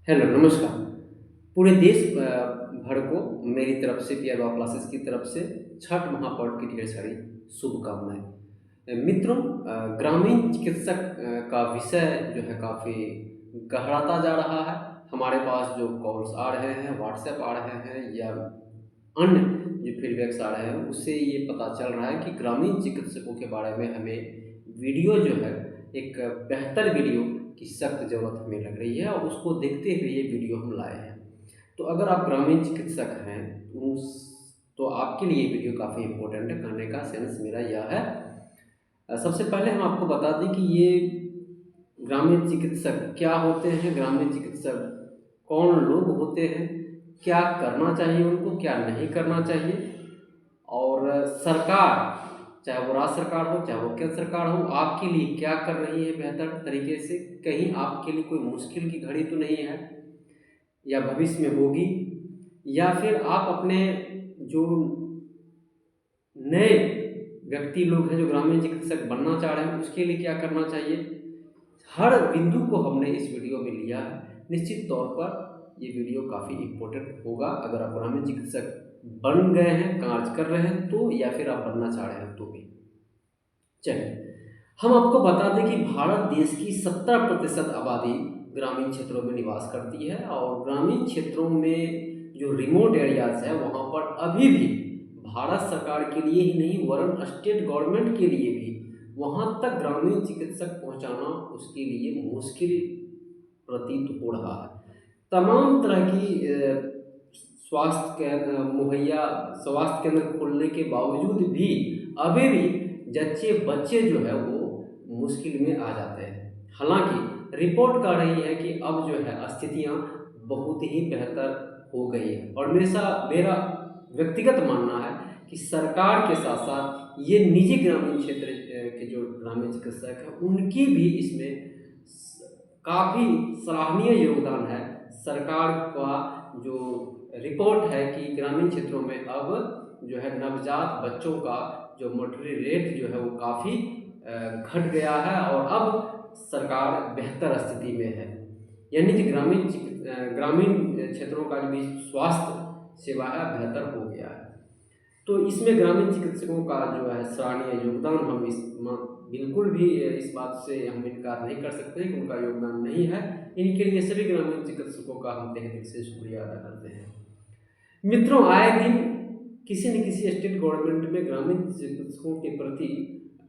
Hello, नमस्कार। पूरे देश भर को मेरी तरफ से पीयर लॉ क्लासेस की तरफ से छठ महापर्व की ढेर सारी शुभकामनाएँ। मित्रों, ग्रामीण चिकित्सक का विषय जो है काफ़ी गहराता जा रहा है। हमारे पास जो कॉल्स आ रहे हैं, व्हाट्सएप आ रहे हैं या अन्य जो फीडबैक्स आ रहे हैं, उससे ये पता चल रहा है कि ग्रामीण चिकित्सकों के बारे में हमें वीडियो जो है, एक बेहतर वीडियो की सख्त ज़रूरत हमें लग रही है और उसको देखते हुए ये वीडियो हम लाए हैं। तो अगर आप ग्रामीण चिकित्सक हैं, उस तो आपके लिए ये वीडियो काफ़ी इम्पोर्टेंट है। कहने का सेंस मेरा यह है, सबसे पहले हम आपको बता दें कि ये ग्रामीण चिकित्सक क्या होते हैं, ग्रामीण चिकित्सक कौन लोग होते हैं, क्या करना चाहिए उनको, क्या नहीं करना चाहिए और सरकार, चाहे वो राज्य सरकार हो, चाहे वो केंद्र सरकार हो, आपके लिए क्या कर रही है बेहतर तरीके से। कहीं आपके लिए कोई मुश्किल की घड़ी तो नहीं है या भविष्य में होगी, या फिर आप अपने जो नए व्यक्ति लोग हैं जो ग्रामीण चिकित्सक बनना चाह रहे हैं, उसके लिए क्या करना चाहिए। हर बिंदु को हमने इस वीडियो में लिया है। निश्चित तौर पर ये वीडियो काफ़ी इम्पोर्टेंट होगा अगर आप ग्रामीण चिकित्सक बन गए हैं, कार्य कर रहे हैं तो, या फिर आप बनना चाह रहे हैं तो भी। चलिए, हम आपको बता दें कि भारत देश की 70% आबादी ग्रामीण क्षेत्रों में निवास करती है और ग्रामीण क्षेत्रों में जो रिमोट एरियाज है वहाँ पर अभी भी भारत सरकार के लिए ही नहीं वरन स्टेट गवर्नमेंट के लिए भी वहाँ तक ग्रामीण चिकित्सक पहुँचाना उसके लिए मुश्किल प्रतीत हो रहा है। तमाम तरह की स्वास्थ्य केंद्र मुहैया स्वास्थ्य केंद्र खोलने के बावजूद भी अभी भी जच्चे बच्चे जो है वो मुश्किल में आ जाते हैं। हालांकि रिपोर्ट कर रही है कि अब जो है स्थितियां बहुत ही बेहतर हो गई है और मेरा व्यक्तिगत मानना है कि सरकार के साथ साथ ये निजी ग्रामीण क्षेत्र के जो ग्रामीण चिकित्सक हैं उनकी भी इसमें काफ़ी सराहनीय योगदान है। सरकार का जो रिपोर्ट है कि ग्रामीण क्षेत्रों में अब जो है नवजात बच्चों का जो मोर्टली रेट जो है वो काफ़ी घट गया है और अब सरकार बेहतर स्थिति में है। यानी कि ग्रामीण क्षेत्रों का जो भी स्वास्थ्य सेवा है बेहतर हो गया है। तो इसमें ग्रामीण चिकित्सकों का जो है सराहनीय योगदान, हम बिल्कुल भी इस बात से हम इनकार नहीं कर सकते कि उनका योगदान नहीं है। इनके लिए सभी ग्रामीण चिकित्सकों का हम तहे दिल से शुक्रिया अदा करते हैं। मित्रों, आए दिन किसी न किसी स्टेट गवर्नमेंट में ग्रामीण चिकित्सकों के प्रति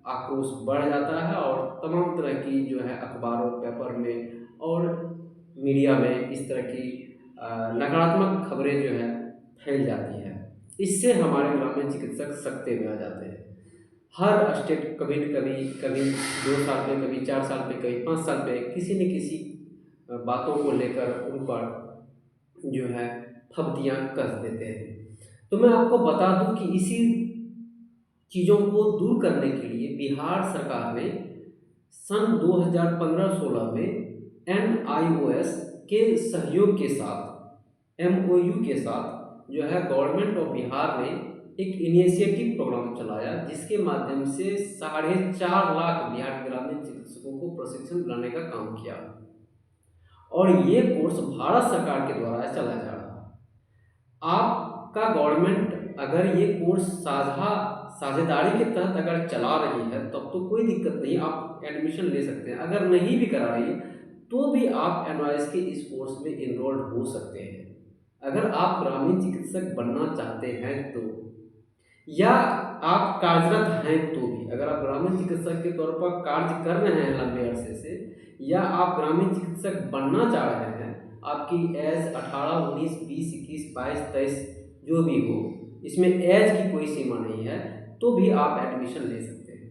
आक्रोश बढ़ जाता है और तमाम तरह की जो है अखबारों पेपर में और मीडिया में इस तरह की नकारात्मक खबरें जो है फैल जाती हैं। इससे हमारे ग्रामीण चिकित्सक सकते में आ जाते हैं। हर स्टेट कभी न कभी, कभी 2 साल पे, कभी 4 साल पे, कभी 5 साल पे किसी न किसी बातों को लेकर उन पर जो है फब्तियाँ कस देते हैं। तो मैं आपको बता दूं कि इसी चीज़ों को दूर करने के लिए बिहार सरकार ने सन 2015-16 में NIOS के सहयोग के साथ, MOU के साथ जो है गवर्नमेंट ऑफ बिहार ने एक इनिशिएटिव प्रोग्राम चलाया जिसके माध्यम से 4.5 लाख बिहार के ग्रामीण चिकित्सकों को प्रशिक्षण दिलाने का काम किया और ये कोर्स भारत सरकार के द्वारा चलाया जा रहा है। आपका गवर्नमेंट अगर ये कोर्स साझेदारी के तहत अगर चला रही है तब तो कोई दिक्कत नहीं, आप एडमिशन ले सकते हैं। अगर नहीं भी करा रही है तो भी आप NIOS के इस कोर्स में इनरोल्ड हो सकते हैं अगर आप ग्रामीण चिकित्सक बनना चाहते हैं तो, या आप कार्यरत हैं तो भी। अगर आप ग्रामीण चिकित्सक के तौर पर कार्य कर रहे हैं लंबे अरसे से, या आप ग्रामीण चिकित्सक बनना चाह रहे हैं, आपकी एज 18, 19, 20, 21, 22, 23 जो भी हो, इसमें एज की कोई सीमा नहीं है, तो भी आप एडमिशन ले सकते हैं।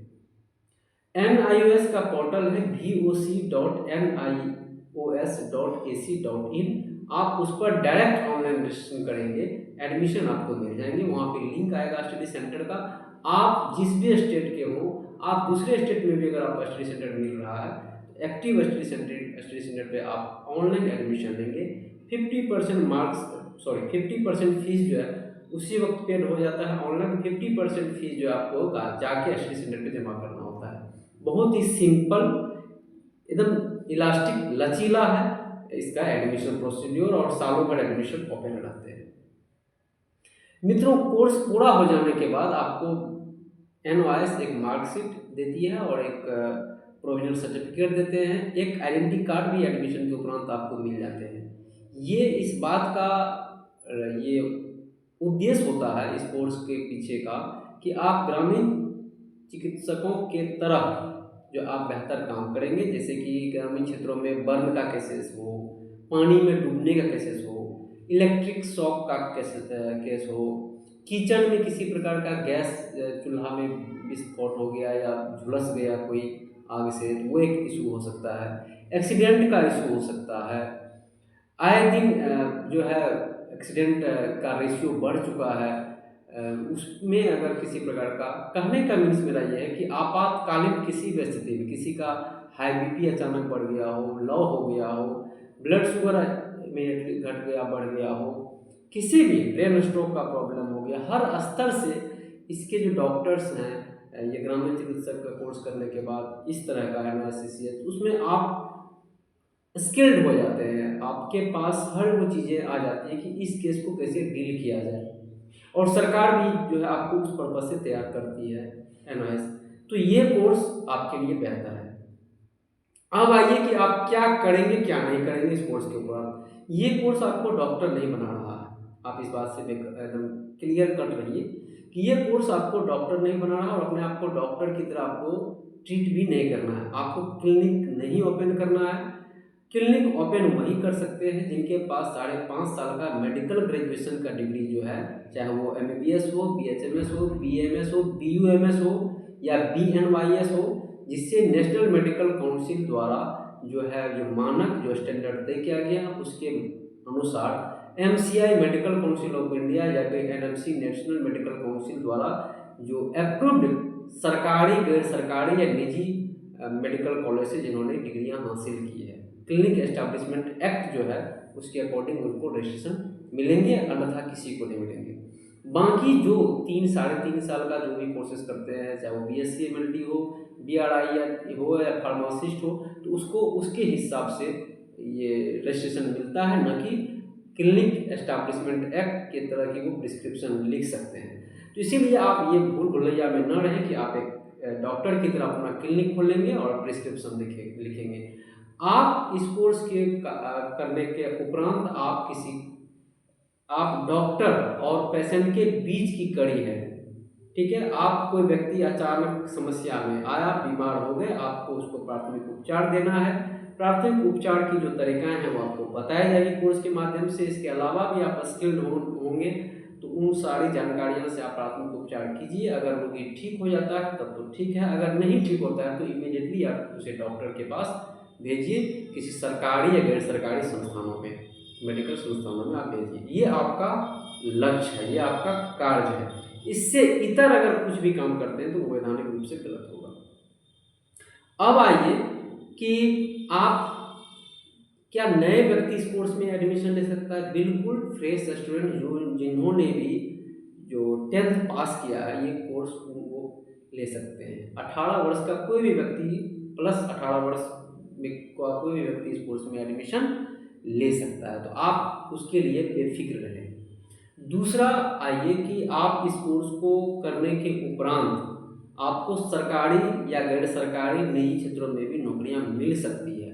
NIOS का पोर्टल है voc.nios.ac.in। आप उस पर डायरेक्ट ऑनलाइन रजिस्ट्रेशन करेंगे, एडमिशन आपको मिल जाएंगे। वहाँ पे लिंक आएगा स्टडी सेंटर का। आप जिस भी स्टेट के हो, आप दूसरे स्टेट में भी अगर आपका स्टडी सेंटर मिल रहा है तो एक्टिव स्टडी सेंटर पे आप ऑनलाइन एडमिशन लेंगे। 50% फीस जो है उसी वक्त पेड हो जाता है ऑनलाइन। 50% फीस जो है आपको जाके स्टडी सेंटर पे जमा करना होता है। बहुत ही सिंपल, एकदम इलास्टिक लचीला है। इसका एडमिशन प्रोसीड्योर और सालों भर एडमिशन ओपन रहते हैं। मित्रों, कोर्स पूरा हो जाने के बाद आपको NOIS एक मार्कशीट देती है और एक प्रोविजनल सर्टिफिकेट देते हैं, एक आइडेंटिटी कार्ड भी एडमिशन के उपरांत आपको मिल जाते हैं। ये इस बात का ये उद्देश्य होता है इस कोर्स के पीछे का कि आप ग्रामीण चिकित्सकों के तरह जो आप बेहतर काम करेंगे, जैसे कि ग्रामीण क्षेत्रों में बर्न का केसेस हो, पानी में डूबने का केसेस हो, इलेक्ट्रिक शॉक का केस हो, किचन में किसी प्रकार का गैस चूल्हा में विस्फोट हो गया या झुलस गया कोई आग से, तो वो एक इशू हो सकता है। एक्सीडेंट का इशू हो सकता है। आए दिन जो है एक्सीडेंट का रेशियो बढ़ चुका है। उसमें अगर किसी प्रकार का, कहने का मीन्स मेरा ये है कि आपातकालीन किसी भी स्थिति में किसी का हाई बीपी अचानक बढ़ गया हो, लो हो गया हो, ब्लड शुगर इमीडिएटली घट गया, बढ़ गया हो, किसी भी ब्रेन स्ट्रोक का प्रॉब्लम हो गया, हर स्तर से इसके जो डॉक्टर्स हैं, ये ग्रामीण चिकित्सक का कोर्स करने के बाद इस तरह का NOIS उसमें आप स्किल्ड हो जाते हैं। आपके पास हर वो चीज़ें आ जाती हैं कि इस केस को कैसे डील किया जाए, और सरकार भी जो है आपको उस पर्पज से तैयार करती है NOIS। तो ये कोर्स आपके लिए बेहतर है। अब आइए कि आप क्या करेंगे क्या नहीं करेंगे इस कोर्स के ऊपर। ये कोर्स आपको डॉक्टर नहीं बना रहा है, आप इस बात से एकदम क्लियर कट रहिए कि ये कोर्स आपको डॉक्टर नहीं बना रहा और अपने आप को डॉक्टर की तरह आपको ट्रीट भी नहीं करना है। आपको क्लिनिक नहीं ओपन करना है। क्लिनिक ओपन वही कर सकते हैं जिनके पास 5.5 साल का मेडिकल ग्रेजुएशन का डिग्री जो है, चाहे वो MBBS हो, BHMS हो, BMS हो, BUMS हो या BNYS हो, जिससे नेशनल मेडिकल काउंसिल द्वारा जो है जो मानक जो स्टैंडर्ड तय किया गया उसके अनुसार MCI medical council of India या फिर NMC नेशनल मेडिकल काउंसिल द्वारा जो अप्रूव्ड सरकारी, गैर सरकारी या निजी मेडिकल कॉलेज से जिन्होंने डिग्रियां हासिल की है, क्लिनिक एस्टैब्लिशमेंट एक्ट जो है उसके अकॉर्डिंग उनको रजिस्ट्रेशन मिलेंगे, अन्यथा किसी को नहीं मिलेंगे। बाकी जो 3-3.5 साल का जो भी कोर्सेज करते हैं, चाहे वो BSc MLT हो, BRI हो या फार्मासिस्ट हो, तो उसको उसके हिसाब से ये रजिस्ट्रेशन मिलता है, न कि क्लिनिक एस्टैब्लिशमेंट एक्ट के तरह की वो प्रिस्क्रिप्शन लिख सकते हैं। तो इसीलिए आप ये भूल भुलैया में न रहें कि आप एक डॉक्टर की तरह अपना क्लिनिक खोलेंगे और प्रिस्क्रिप्शन लिखेंगे। आप इस कोर्स के करने के उपरांत आप डॉक्टर और पेशेंट के बीच की कड़ी है, ठीक है। आप कोई व्यक्ति अचानक समस्या में आया, बीमार हो गए, आपको उसको प्राथमिक उपचार देना है। प्राथमिक उपचार की जो तरीकाएं हैं वो आपको बताई जाएगी कोर्स के माध्यम से। इसके अलावा भी आप स्किल्ड होंगे, तो उन सारी जानकारियों से आप प्राथमिक उपचार कीजिए। अगर रोगी ठीक हो जाता है तब तो ठीक है, अगर नहीं ठीक होता है तो इमीडिएटली आप उसे डॉक्टर के पास भेजिए, किसी सरकारी या गैर सरकारी संस्थानों में, मेडिकल संस्थानों में आप भेजिए। ये आपका लक्ष्य है, ये आपका कार्य है। इससे इतर अगर कुछ भी काम करते हैं तो वो वैधानिक रूप से गलत होगा। अब आइए कि आप क्या नए व्यक्ति इस कोर्स में एडमिशन ले सकता है? बिल्कुल, फ्रेश स्टूडेंट जिन्होंने भी जो 10th पास किया है, ये कोर्स वो ले सकते हैं। 18 वर्ष का कोई भी व्यक्ति प्लस 18 वर्ष का कोई भी व्यक्ति इस कोर्स में एडमिशन ले सकता है, तो आप उसके लिए बेफिक्र रहें। दूसरा, आइए कि आप इस कोर्स को करने के उपरांत आपको सरकारी या गैर सरकारी निजी क्षेत्रों में भी नौकरियां मिल सकती है।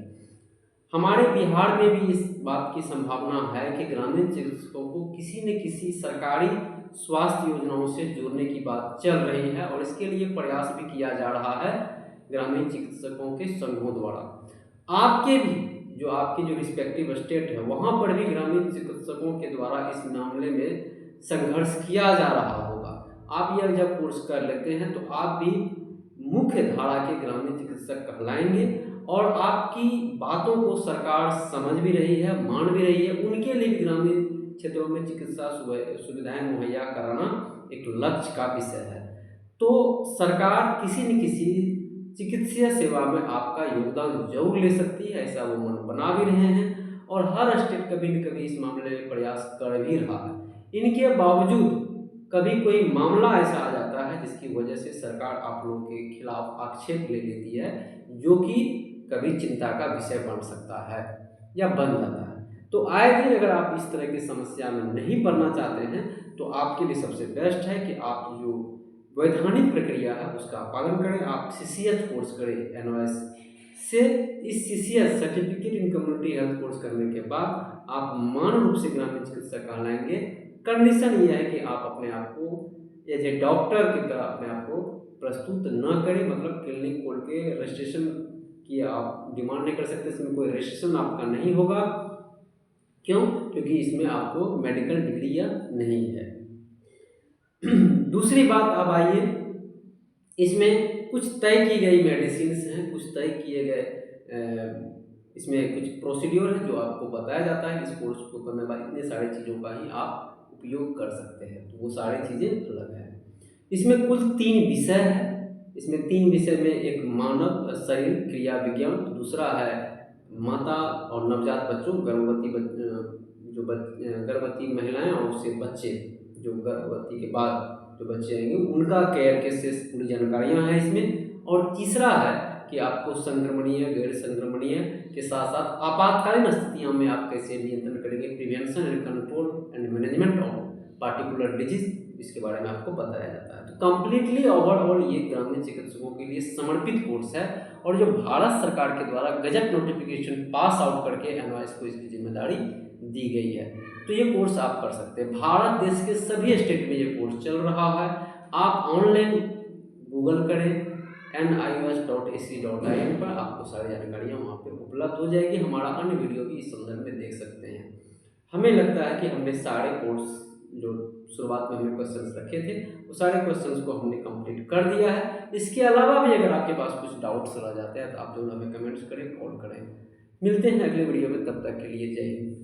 हमारे बिहार में भी इस बात की संभावना है कि ग्रामीण चिकित्सकों को किसी न किसी सरकारी स्वास्थ्य योजनाओं से जोड़ने की बात चल रही है, और इसके लिए प्रयास भी किया जा रहा है ग्रामीण चिकित्सकों के संघों द्वारा। आपके जो रिस्पेक्टिव स्टेट है वहाँ पर भी ग्रामीण चिकित्सकों के द्वारा इस मामले में संघर्ष किया जा रहा होगा। आप यह जब कोर्स कर लेते हैं तो आप भी मुख्य धारा के ग्रामीण चिकित्सक कहलाएंगे, और आपकी बातों को सरकार समझ भी रही है, मान भी रही है। उनके लिए ग्रामीण क्षेत्रों में चिकित्सा सुविधाएं मुहैया कराना एक लक्ष्य का विषय है। तो सरकार किसी न किसी चिकित्सीय सेवा में आपका योगदान जरूर ले सकती है, ऐसा वो मन बना भी रहे हैं, और हर स्टेट कभी न कभी इस मामले में प्रयास कर भी रहा है। इनके बावजूद कभी कोई मामला ऐसा आ जाता है जिसकी वजह से सरकार आप लोगों के खिलाफ आक्षेप ले लेती है, जो कि कभी चिंता का विषय बन सकता है। या बन जाता है। तो आए दिन अगर आप इस तरह की समस्या में नहीं पड़ना चाहते हैं तो आपके लिए सबसे बेस्ट है कि आप जो वैधानिक प्रक्रिया है उसका पालन करें। आप सीसीएच कोर्स करें एनओएस से। इस CCH certificate in community health course करने के बाद आप मान रूप से ग्रामीण चिकित्सक कहलाएंगे। कंडीशन ये है कि आप अपने आप को एज ए डॉक्टर की तरह अपने आप को प्रस्तुत न करें, मतलब क्लिनिक खोल के रजिस्ट्रेशन की आप डिमांड नहीं कर सकते, इसमें कोई रजिस्ट्रेशन आपका नहीं होगा। क्यों? क्योंकि इसमें आपको मेडिकल डिग्री या नहीं है। दूसरी बात, अब आइए, इसमें कुछ तय की गई मेडिसिन्स हैं, कुछ तय किए गए इसमें कुछ प्रोसीड्योर है जो आपको बताया जाता है। इस कोर्स को करने के बाद इतने सारी चीज़ों का ही आप उपयोग कर सकते हैं, तो वो सारी चीज़ें अलग है। इसमें कुल 3 विषय है। इसमें 3 विषय में एक मानव शरीर क्रिया विज्ञान, दूसरा है माता और नवजात बच्चों, गर्भवती महिलाएं और उससे बच्चे, जो गर्भवती के बाद जो बच्चे आएंगे उनका केयर के से पूरी जानकारियाँ हैं इसमें। और तीसरा है कि आपको संक्रमणीय, गैर संक्रमणीय के साथ साथ आपातकालीन स्थितियों में आप कैसे नियंत्रण करेंगे, prevention and control and management of particular disease, इसके बारे में आपको बताया जाता है। तो कंप्लीटली ओवरऑल ये ग्रामीण चिकित्सकों के लिए समर्पित कोर्स है और जो भारत सरकार के द्वारा गजट नोटिफिकेशन पास आउट करके एनओएस को इसकी जिम्मेदारी दी गई है। तो ये कोर्स आप कर सकते हैं। भारत देश के सभी स्टेट में ये कोर्स चल रहा है। आप ऑनलाइन गूगल करें NIOS.ac.in पर, आपको सारी जानकारियाँ वहाँ पे उपलब्ध हो जाएगी। हमारा अन्य वीडियो भी इस संदर्भ में देख सकते हैं। हमें लगता है कि हमने सारे कोर्स जो शुरुआत में हमने क्वेश्चंस रखे थे वो सारे क्वेश्चंस को हमने कंप्लीट कर दिया है। इसके अलावा भी अगर आपके पास कुछ डाउट्स रह जाते हैं तो आप जरूर हमें कमेंट्स करें, कॉल करें। मिलते हैं अगले वीडियो में, तब तक के लिए जय हिंद।